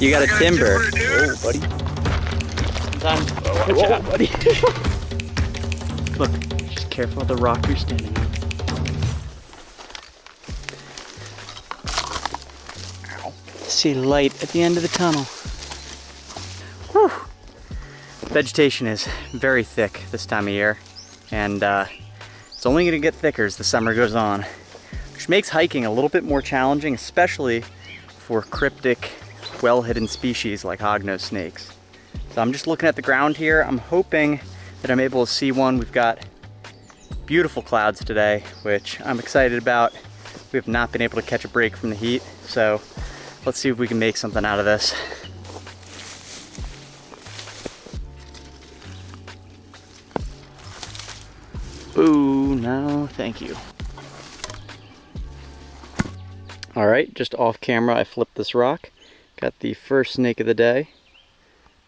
You got a timber. Oh, buddy. Watch out, buddy. Look, just careful of the rock you're standing on. Ow. See light at the end of the tunnel. Whew. Vegetation is very thick this time of year, and it's only going to get thicker as the summer goes on, which makes hiking a little bit more challenging, especially for cryptic, well-hidden species like hognose snakes. So I'm just looking at the ground here. I'm hoping that I'm able to see one. We've got beautiful clouds today, which I'm excited about. We have not been able to catch a break from the heat, so let's see if we can make something out of this. Ooh, no, thank you. All right, just off camera, I flipped this rock. Got the first snake of the day.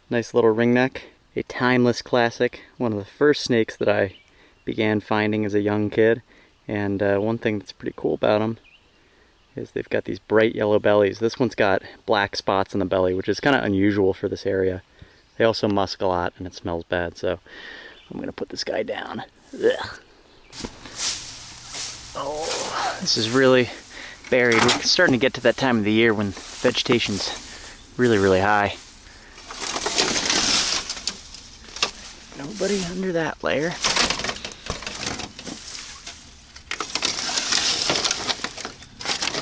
Nice little ringneck, a timeless classic. One of the first snakes that I began finding as a young kid. And one thing that's pretty cool about them is they've got these bright yellow bellies. This one's got black spots on the belly, which is kind of unusual for this area. They also musk a lot and it smells bad, so I'm gonna put this guy down. Ugh. Oh, this is really buried. We're starting to get to that time of the year when vegetation's really, really high. Nobody under that layer.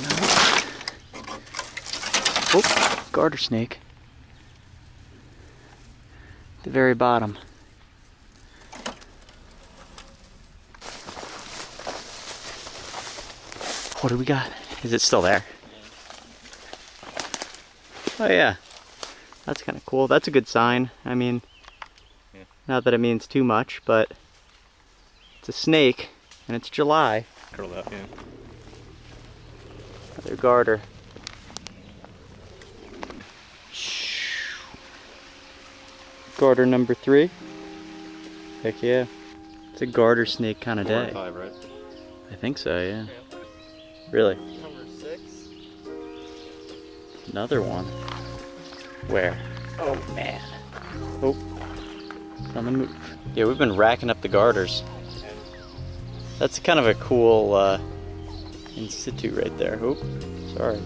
No. Oh, garter snake. At the very bottom. What do we got? Is it still there? Oh yeah, that's kind of cool. That's a good sign. I mean, not that it means too much, but it's a snake and it's July. Curl out, yeah. Another garter. Garter number 3. Heck yeah. It's a garter snake kind of day. 4 or 5, right? I think so, yeah. Really? Number 6. Another one. Where? Oh man. Oh. It's on the move. Yeah, we've been racking up the garters. That's kind of a cool in situ right there. Oop. Sorry.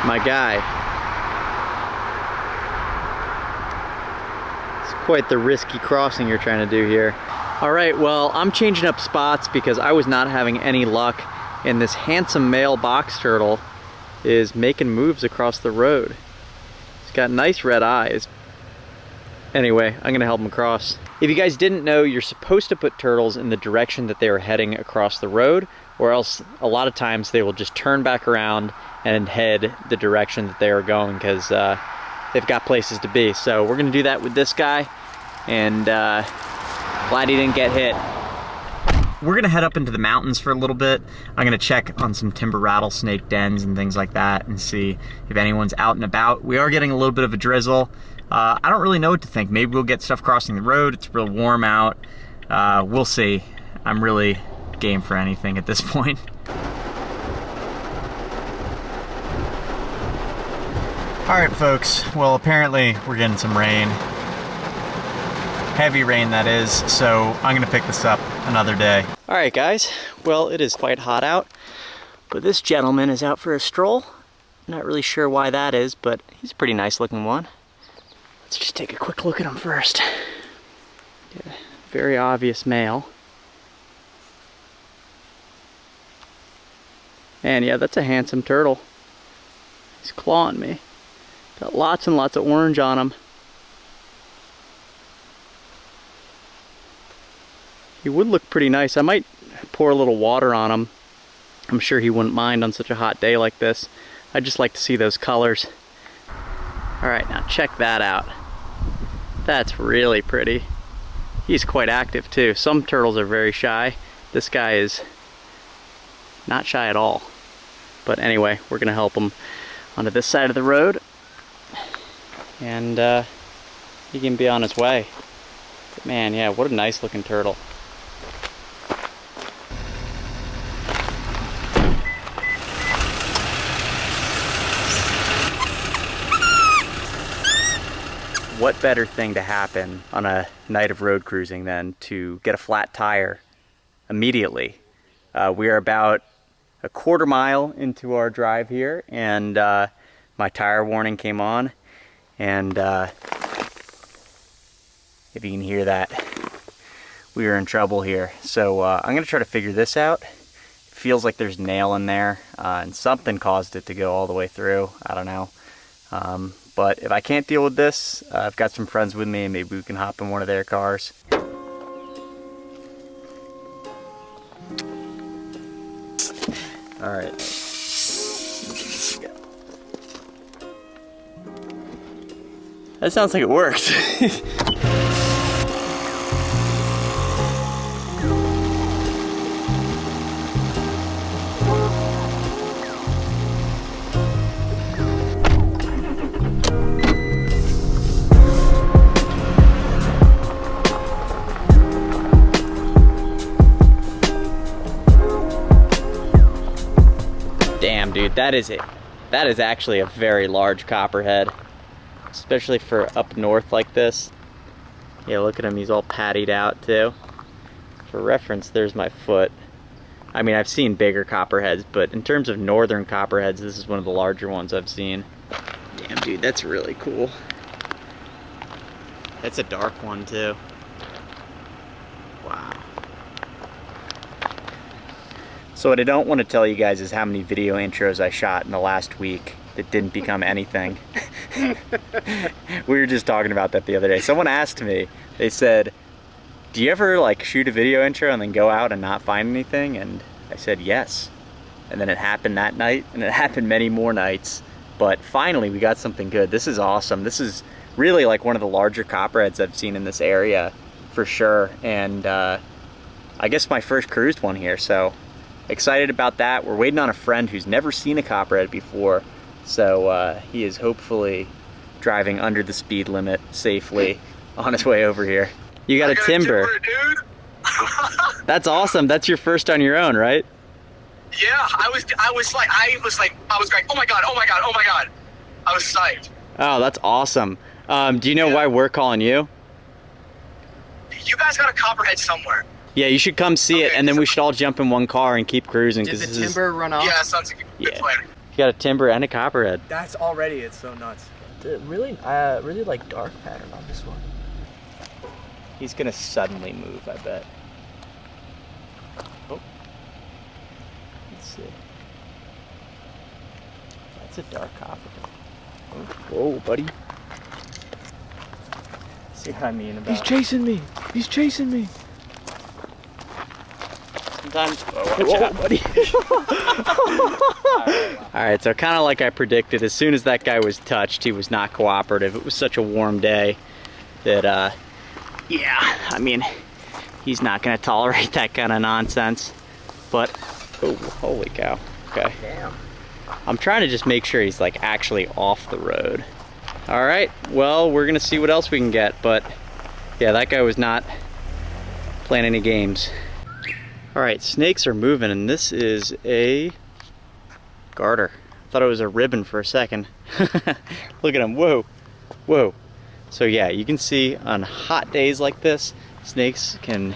My guy. It's quite the risky crossing you're trying to do here. All right, well, I'm changing up spots because I was not having any luck, and this handsome male box turtle is making moves across the road. He's got nice red eyes. Anyway, I'm gonna help him cross. If you guys didn't know, you're supposed to put turtles in the direction that they are heading across the road, or else a lot of times they will just turn back around and head the direction that they are going because they've got places to be. So we're gonna do that with this guy, and glad he didn't get hit. We're gonna head up into the mountains for a little bit. I'm gonna check on some timber rattlesnake dens and things like that and see if anyone's out and about. We are getting a little bit of a drizzle. I don't really know what to think. Maybe we'll get stuff crossing the road. It's real warm out. We'll see. I'm really game for anything at this point. All right, folks. Well, apparently we're getting some rain. Heavy rain, that is. So I'm gonna pick this up another day. All right, guys. Well, it is quite hot out, but this gentleman is out for a stroll. Not really sure why that is, but he's a pretty nice looking one. Let's just take a quick look at him first. Yeah, very obvious male. And yeah, that's a handsome turtle. He's clawing me. Got lots and lots of orange on him. He would look pretty nice. I might pour a little water on him. I'm sure he wouldn't mind on such a hot day like this. I'd just like to see those colors. All right, now check that out. That's really pretty. He's quite active too. Some turtles are very shy. This guy is not shy at all. But anyway, we're gonna help him onto this side of the road, and he can be on his way. But man, yeah, what a nice looking turtle. What better thing to happen on a night of road cruising than to get a flat tire immediately. We are about a quarter mile into our drive here, and my tire warning came on, and if you can hear that, we are in trouble here. So I'm gonna try to figure this out. It feels like there's nail in there, and something caused it to go all the way through. I don't know. But if I can't deal with this, I've got some friends with me, and maybe we can hop in one of their cars. All right. That sounds like it worked. Damn, dude, that is it. That is actually a very large copperhead, especially for up north like this. Yeah, look at him, he's all pattied out too. For reference, there's my foot. I mean, I've seen bigger copperheads, but in terms of northern copperheads, this is one of the larger ones I've seen. Damn, dude, that's really cool. That's a dark one too. Wow. So what I don't want to tell you guys is how many video intros I shot in the last week that didn't become anything. We were just talking about that the other day. Someone asked me, they said, do you ever like shoot a video intro and then go out and not find anything? And I said yes. And then it happened that night, and it happened many more nights. But finally we got something good. This is awesome. This is really like one of the larger copperheads I've seen in this area for sure. And I guess my first cruised one here, so excited about that. We're waiting on a friend who's never seen a copperhead before, so he is hopefully driving under the speed limit safely on his way over here. You got a timber, dude. That's awesome. That's your first on your own, right? Yeah, I was like, oh my god, oh my god, oh my god. I was psyched. Oh, that's awesome. Do you know why we're calling you? You guys got a copperhead somewhere. Yeah, you should come see it, and then we should all jump in one car and keep cruising. Did the timber run off? Yeah, sounds like a good plan. You got a timber and a copperhead. That's already, it's so nuts. Really like dark pattern on this one. He's gonna suddenly move, I bet. Oh. Let's see. That's a dark copperhead. Oh, whoa, buddy. See what I mean about... He's chasing me! He's chasing me! Sometimes... Whoa, buddy. Alright, so kind of like I predicted, as soon as that guy was touched, he was not cooperative. It was such a warm day that, yeah, I mean, he's not going to tolerate that kind of nonsense. But, oh, holy cow. Okay. Damn. I'm trying to just make sure he's like actually off the road. Alright, well, we're going to see what else we can get. But, yeah, that guy was not playing any games. Alright, snakes are moving, and this is a garter. I thought it was a ribbon for a second. Look at him, whoa, whoa. So yeah, you can see on hot days like this, snakes can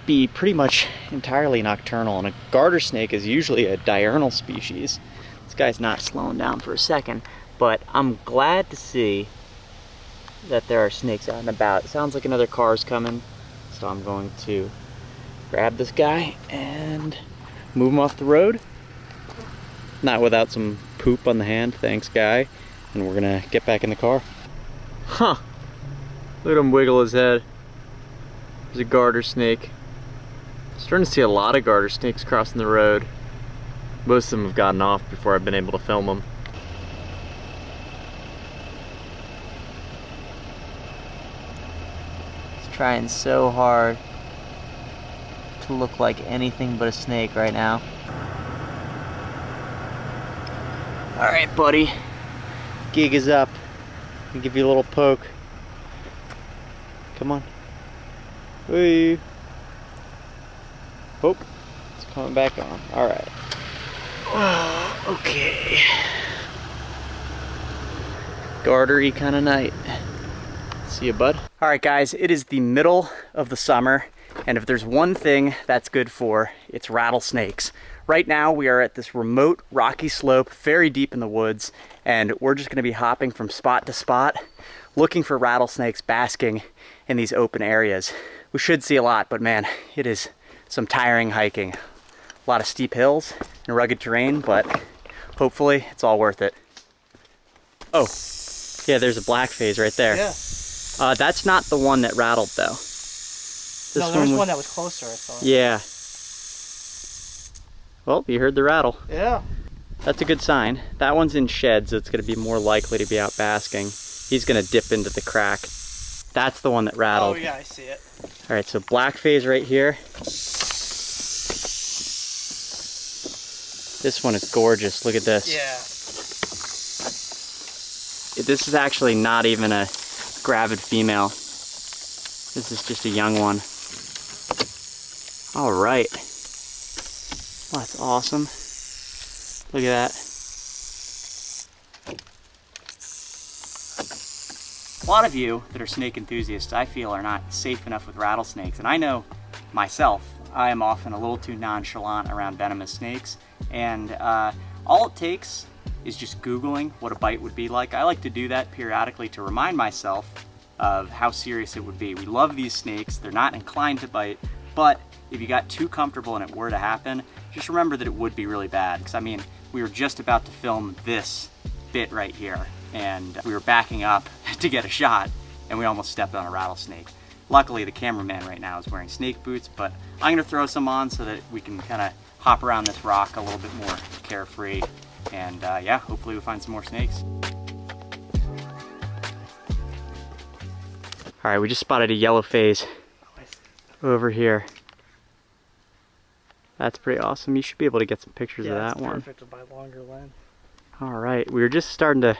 be pretty much entirely nocturnal, and a garter snake is usually a diurnal species. This guy's not slowing down for a second, but I'm glad to see that there are snakes out and about. It sounds like another car's coming, so I'm going to grab this guy and move him off the road. Not without some poop on the hand, thanks guy. And we're gonna get back in the car. Huh, look at him wiggle his head. There's a garter snake. Starting to see a lot of garter snakes crossing the road. Most of them have gotten off before I've been able to film them. Trying so hard to look like anything but a snake right now. Alright, buddy. Gig is up. I'll give you a little poke. Come on. Hey. Oh, it's coming back on. Alright. Oh, okay. Gartery kind of night. See you, bud. Alright guys, it is the middle of the summer, and if there's one thing that's good for, it's rattlesnakes. Right now we are at this remote rocky slope, very deep in the woods, and we're just going to be hopping from spot to spot, looking for rattlesnakes basking in these open areas. We should see a lot, but man, it is some tiring hiking. A lot of steep hills and rugged terrain, but hopefully it's all worth it. Oh, yeah, there's a black phase right there. Yeah. That's not the one that rattled though. No, there was one that was closer, I thought. Yeah. Well, you heard the rattle. Yeah. That's a good sign. That one's in shed, so it's going to be more likely to be out basking. He's going to dip into the crack. That's the one that rattled. Oh yeah, I see it. All right, so black phase right here. This one is gorgeous. Look at this. Yeah. This is actually not even a gravid female. This is just a young one. All right. Oh, that's awesome. Look at that. A lot of you that are snake enthusiasts, I feel, are not safe enough with rattlesnakes. And I know myself, I am often a little too nonchalant around venomous snakes. And all it takes is just Googling what a bite would be like. I like to do that periodically to remind myself of how serious it would be. We love these snakes. They're not inclined to bite, but if you got too comfortable and it were to happen, just remember that it would be really bad. Because I mean, we were just about to film this bit right here, and we were backing up to get a shot, and we almost stepped on a rattlesnake. Luckily, the cameraman right now is wearing snake boots, but I'm gonna throw some on so that we can kind of hop around this rock a little bit more carefree. And yeah, hopefully we find some more snakes. All right, we just spotted a yellow phase over here. That's pretty awesome. You should be able to get some pictures of that one. Perfect with my longer lens. All right, we were just starting to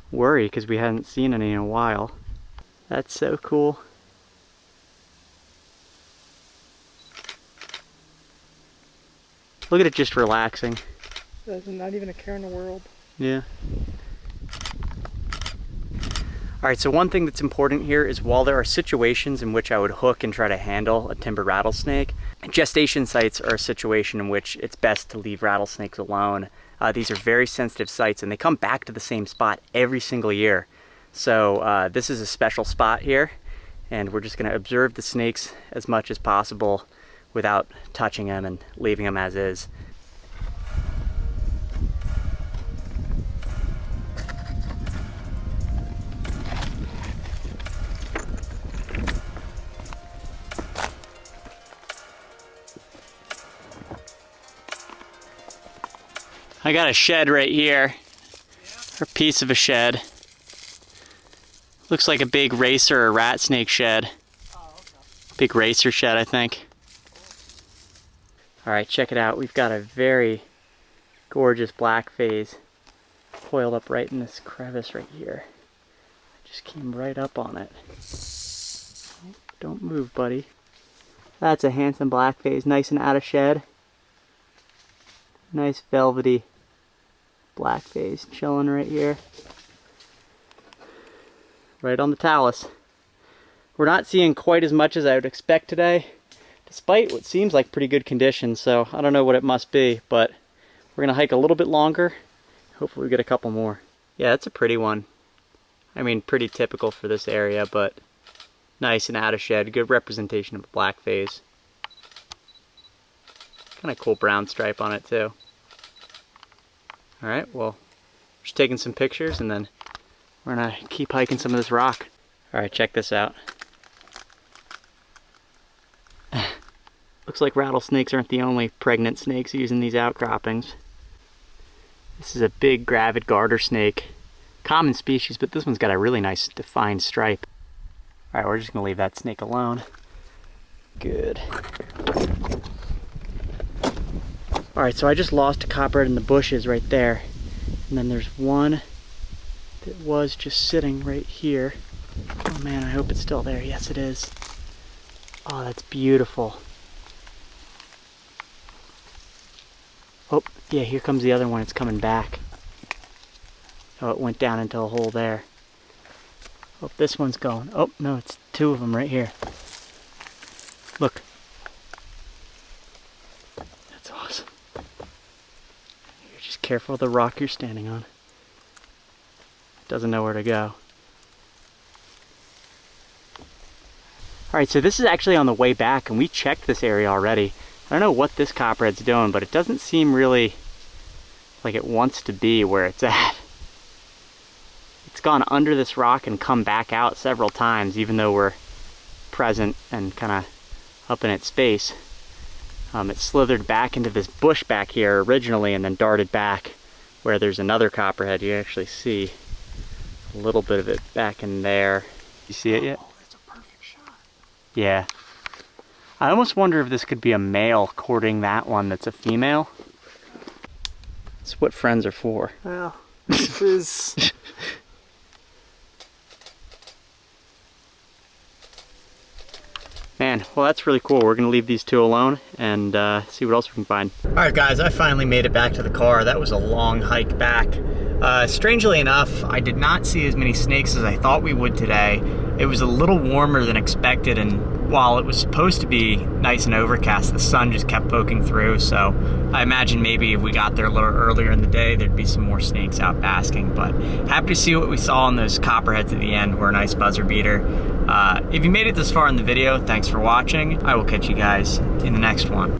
worry because we hadn't seen any in a while. That's so cool. Look at it just relaxing. There's not even a care in the world. Yeah. All right, so one thing that's important here is while there are situations in which I would hook and try to handle a timber rattlesnake, gestation sites are a situation in which it's best to leave rattlesnakes alone. These are very sensitive sites and they come back to the same spot every single year. So this is a special spot here, and we're just gonna observe the snakes as much as possible without touching them and leaving them as is. I got a shed right here, or a piece of a shed. Looks like a big racer or rat snake shed. Oh, okay. Big racer shed, I think. All right, check it out. We've got a very gorgeous black phase coiled up right in this crevice right here. I just came right up on it. Don't move, buddy. That's a handsome black phase, nice and out of shed. Nice velvety black phase chilling right here. Right on the talus. We're not seeing quite as much as I would expect today, despite what seems like pretty good conditions, so I don't know what it must be, but we're gonna hike a little bit longer. Hopefully we get a couple more. Yeah, that's a pretty one. I mean, pretty typical for this area, but nice and out of shed. Good representation of a black phase. Kind of cool brown stripe on it too. All right, well, just taking some pictures and then we're gonna keep hiking some of this rock. All right, check this out. Looks like rattlesnakes aren't the only pregnant snakes using these outcroppings. This is a big gravid garter snake. Common species, but this one's got a really nice defined stripe. All right, we're just gonna leave that snake alone. Good. All right, so I just lost a copperhead in the bushes right there. And then there's one that was just sitting right here. Oh man, I hope it's still there. Yes, it is. Oh, that's beautiful. Oh, yeah, here comes the other one. It's coming back. Oh, it went down into a hole there. Oh, this one's going. Oh, no, it's two of them right here. Look. That's awesome. You're just careful of the rock you're standing on. It doesn't know where to go. Alright, so this is actually on the way back, and we checked this area already. I don't know what this copperhead's doing, but it doesn't seem really like it wants to be where it's at. It's gone under this rock and come back out several times, even though we're present and kind of up in its space. It slithered back into this bush back here originally and then darted back where there's another copperhead. You actually see a little bit of it back in there. You see it yet? Oh, that's a perfect shot. Yeah. I almost wonder if this could be a male courting that one that's a female. That's what friends are for. Well, this is... Man, well that's really cool. We're gonna leave these two alone and see what else we can find. All right guys, I finally made it back to the car. That was a long hike back. Strangely enough, I did not see as many snakes as I thought we would today. It was a little warmer than expected, and while it was supposed to be nice and overcast, the sun just kept poking through, so I imagine maybe if we got there a little earlier in the day, there'd be some more snakes out basking, but happy to see what we saw on those copperheads at the end were a nice buzzer beater. If you made it this far in the video, thanks for watching. I will catch you guys in the next one.